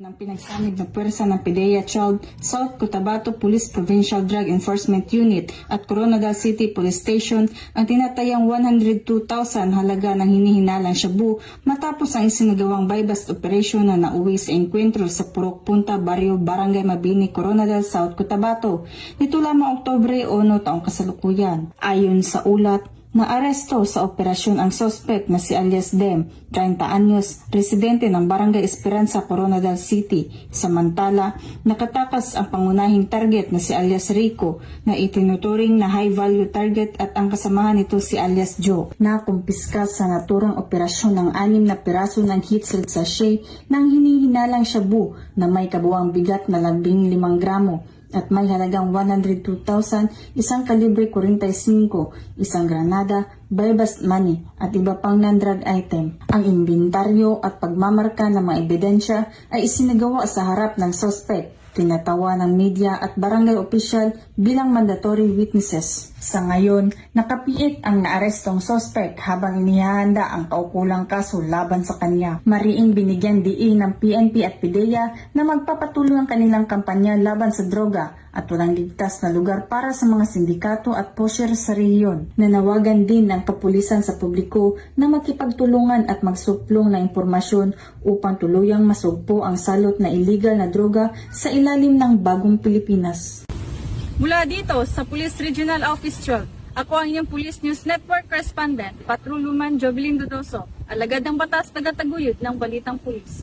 ng pinagsamig na puwersa ng PDEA Child, South Cotabato Police Provincial Drug Enforcement Unit at Coronadal City Police Station ang tinatayang 102,000 halaga ng hinihinalang shabu matapos ang isinagawang buy-bust operation na nauwi sa enkwentro sa Purok Punta, Barrio Barangay Mabini, Coronadal, South Cotabato. Nito lamang Oktubre 1 taong kasalukuyan. Ayon sa ulat, naaresto sa operasyon ang suspect na si alias Dem, 30 anyos, residente ng Barangay Esperanza, Coronadal City. Samantala, nakatakas ang pangunahing target na si alias Rico na itinuturing na high-value target at ang kasamahan nito si alias Joe. Nakumpiska sa naturang operasyon ng 6 na piraso ng heat-sealed sachet ng hinihinalang shabu na may kabuang bigat na 15 gramo at may halagang 102,000, isang kalibre 45, isang granada, buy-bust money at iba pang non-drug item. Ang inventaryo at pagmamarka ng mga ebidensya ay isinagawa sa harap ng suspect, tinatawa ng media at barangay official bilang mandatory witnesses. Sa ngayon, nakapiit ang naarestong suspect habang inihahanda ang kaukulang kaso laban sa kanya. Mariing binigyan diin ng PNP at PDEA na magpapatuloy ang kanilang kampanya laban sa droga at walang ligtas na lugar para sa mga sindikato at pusher sa rehiyon. Nanawagan din ng kapulisan sa publiko na makipagtulungan at magsuplong ng impormasyon upang tuluyang masugpo ang salot na illegal na droga sa ilalim ng bagong Pilipinas. Mula dito sa Police Regional Office 12, ako ang iyong Police News Network Correspondent, Patrolwoman Jovelyn Dodoso, alagad ng batas taga-taguyod ng Balitang Pulis.